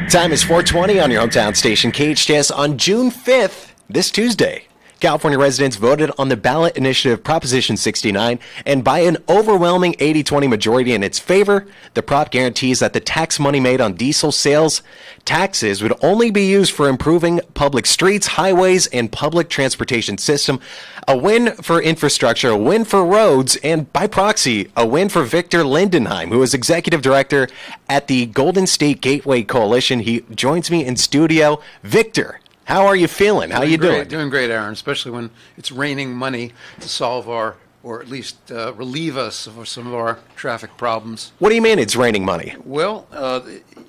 Time is 4:20 on your hometown station, KHTS, on June 5th, this Tuesday. California residents voted on the ballot initiative Proposition 69, and by an overwhelming 80-20 majority in its favor, the prop guarantees that the tax money made on diesel sales taxes would only be used for improving public streets, highways, and public transportation system. A win for infrastructure, a win for roads, and by proxy, a win for Victor Lindenheim, who is executive director at the Golden State Gateway Coalition. He joins me in studio. Victor, how are you feeling? How are you doing? Doing great, Aaron, especially when it's raining money to solve or at least relieve us of some of our traffic problems. What do you mean it's raining money? Well,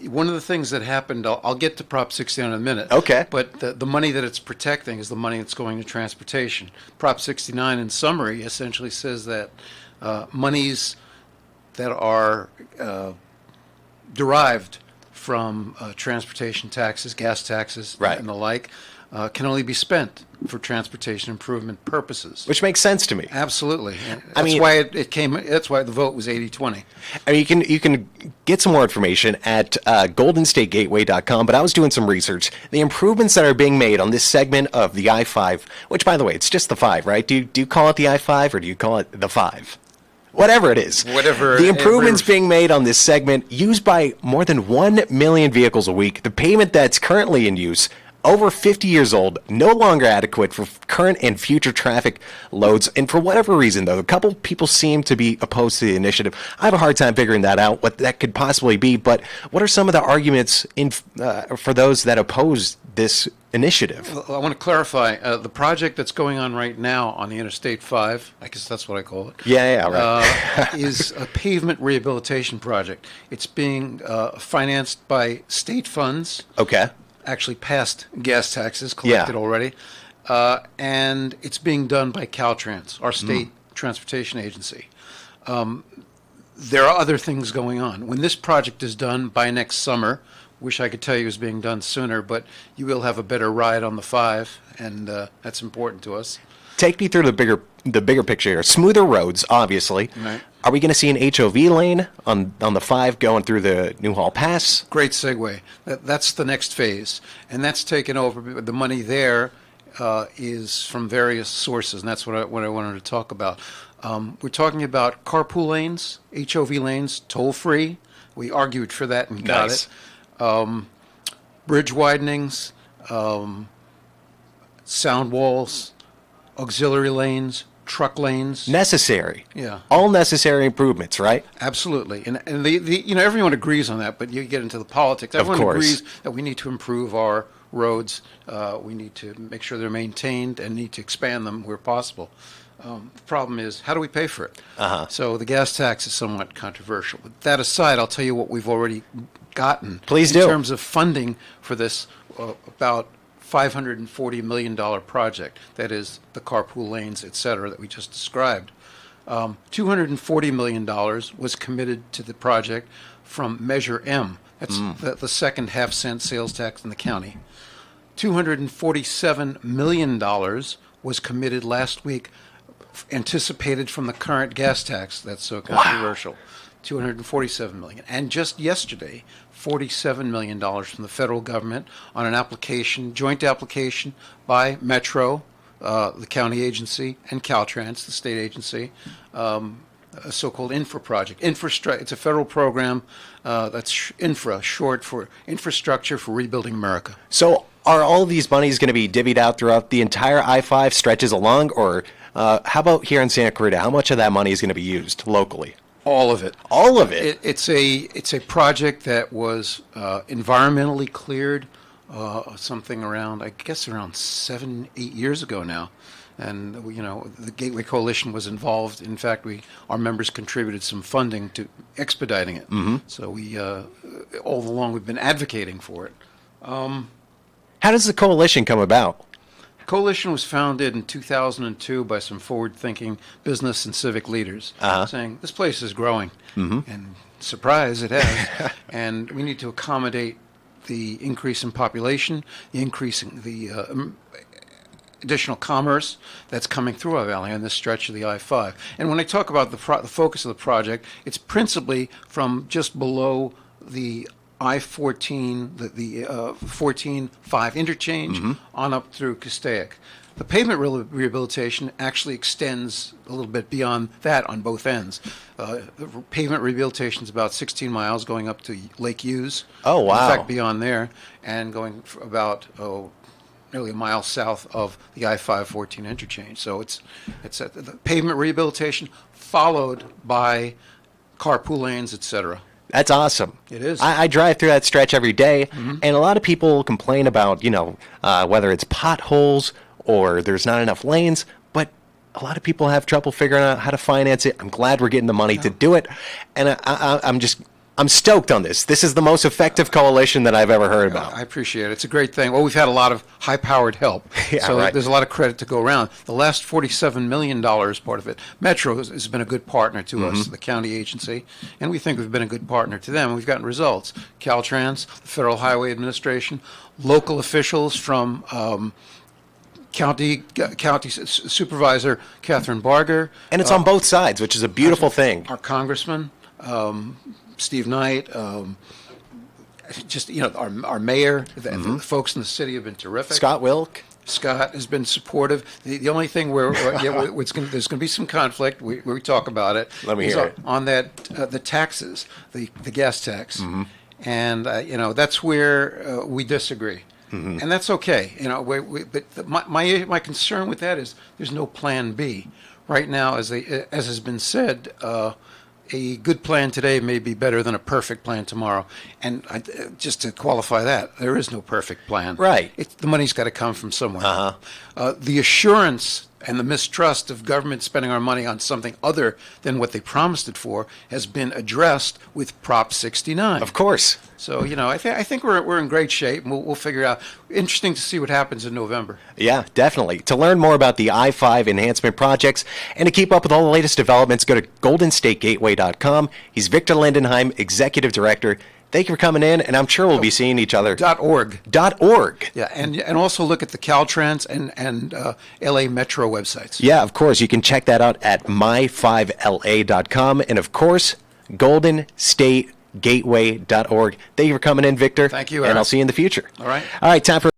one of the things that happened, I'll get to Prop 69 in a minute. Okay. But the money that it's protecting is the money that's going to transportation. Prop 69, in summary, essentially says that monies that are derived from transportation taxes, gas taxes, Right, and the like, can only be spent for transportation improvement purposes. Which makes sense to me. Absolutely. I Why it came. That's why the vote was 80-20. I mean, you can get some more information at goldenstategateway.com, but I was doing some research. The improvements that are being made on this segment of the I-5, which, by the way, it's just the 5, right? Do you call it the I-5 or do you call it the 5? Whatever it is. The improvements being made on this segment, used by more than 1 million vehicles a week. The pavement that's currently in use, over 50 years old, no longer adequate for current and future traffic loads. And for whatever reason, though, a couple people seem to be opposed to the initiative. I have a hard time figuring that out, what that could possibly be. But what are some of the arguments for those that oppose this initiative? Well, I want to clarify the project that's going on right now on the Interstate 5, I guess that's what I call it. Yeah, right. Is a pavement rehabilitation project. It's being financed by state funds. Okay. Actually past gas taxes collected already, and it's being done by Caltrans, our state transportation agency. There are other things going on. When this project is done by next summer, wish I could tell you it was being done sooner, but you will have a better ride on the 5, and that's important to us. Take me through the bigger picture here. Smoother roads, obviously. Right. Are we going to see an HOV lane on the 5 going through the Newhall Pass? Great segue. That's the next phase, and that's taken over. The money there is from various sources, and that's what I wanted to talk about. We're talking about carpool lanes, HOV lanes, toll-free. We argued for that and got Nice. it. Bridge widenings, sound walls, auxiliary lanes, truck lanes. Necessary. Yeah. All necessary improvements, right? Absolutely. And everyone agrees on that, but you get into the politics. Everyone course. agrees that we need to improve our roads. We need to make sure they're maintained and need to expand them where possible. The problem is, how do we pay for it? So the gas tax is somewhat controversial. But that aside, I'll tell you what we've already gotten. Please in do. terms of funding for this about $540 million project. That is the carpool lanes, et cetera, that we just described. $240 million was committed to the project from Measure M. That's the second half-cent sales tax in the county. $247 million was committed last week, anticipated from the current gas tax. That's so controversial. $247 million. And just yesterday, $47 million from the federal government on an application, joint application by Metro, the county agency, and Caltrans, the state agency, a so-called infra project. It's a federal program that's infra, short for Infrastructure for Rebuilding America. So are all of these monies going to be divvied out throughout the entire I-5 stretches along, or how about here in Santa Clarita? How much of that money is going to be used locally? All of it. All of it? It's a project that was environmentally cleared something around, I guess, around 7-8 years ago now. And, the Gateway Coalition was involved. In fact, our members contributed some funding to expediting it. So all along, we've been advocating for it. How does the coalition come about? Coalition was founded in 2002 by some forward-thinking business and civic leaders, saying this place is growing, and surprise, it has, and we need to accommodate the increase in population, the increase in the additional commerce that's coming through our valley on this stretch of the I-5. And when I talk about the focus of the project, it's principally from just below the I-14, the 14-5 interchange on up through Castaic. The pavement rehabilitation actually extends a little bit beyond that on both ends. The pavement rehabilitation is about 16 miles going up to Lake Hughes. Oh, wow. In fact, beyond there, and going about nearly a mile south of the I-5-14 interchange. So it's the pavement rehabilitation followed by carpool lanes, et cetera. That's awesome. It is. I drive through that stretch every day, and a lot of people complain about, whether it's potholes or there's not enough lanes, but a lot of people have trouble figuring out how to finance it. I'm glad we're getting the money to do it, and I'm stoked on this. This is the most effective coalition that I've ever heard about. I appreciate it. It's a great thing. Well, we've had a lot of high-powered help, Yeah, so right. there's a lot of credit to go around. The last $47 million part of it, Metro has been a good partner to us, the county agency, and we think we've been a good partner to them. We've gotten results. Caltrans, the Federal Highway Administration, local officials from County Supervisor Catherine Barger. And it's on both sides, which is a beautiful thing. Our congressman, Steve Knight, our mayor, the folks in the city have been terrific. Scott Wilk. Scott has been supportive. The only thing where there's going to be some conflict, we talk about it. Let me is hear it. On that, the taxes, the gas tax. And, that's where we disagree. And that's okay. But my concern with that is there's no plan B. Right now, as has been said, a good plan today may be better than a perfect plan tomorrow. And just to qualify that, there is no perfect plan. Right. The money's got to come from somewhere. The assurance and the mistrust of government spending our money on something other than what they promised it for has been addressed with Prop 69. Of course. So, I think we're in great shape, and we'll figure out. Interesting to see what happens in November. Yeah, definitely. To learn more about the I-5 enhancement projects and to keep up with all the latest developments, go to goldenstategateway.com. He's Victor Lindenheim, Executive Director. Thank you for coming in, and I'm sure we'll be seeing each other. .org. .org. Yeah, and also look at the Caltrans and LA Metro websites. Yeah, of course. You can check that out at my5la.com. And, of course, goldenstategateway.org. Thank you for coming in, Victor. Thank you, And Aaron. I'll see you in the future. All right. All right, time for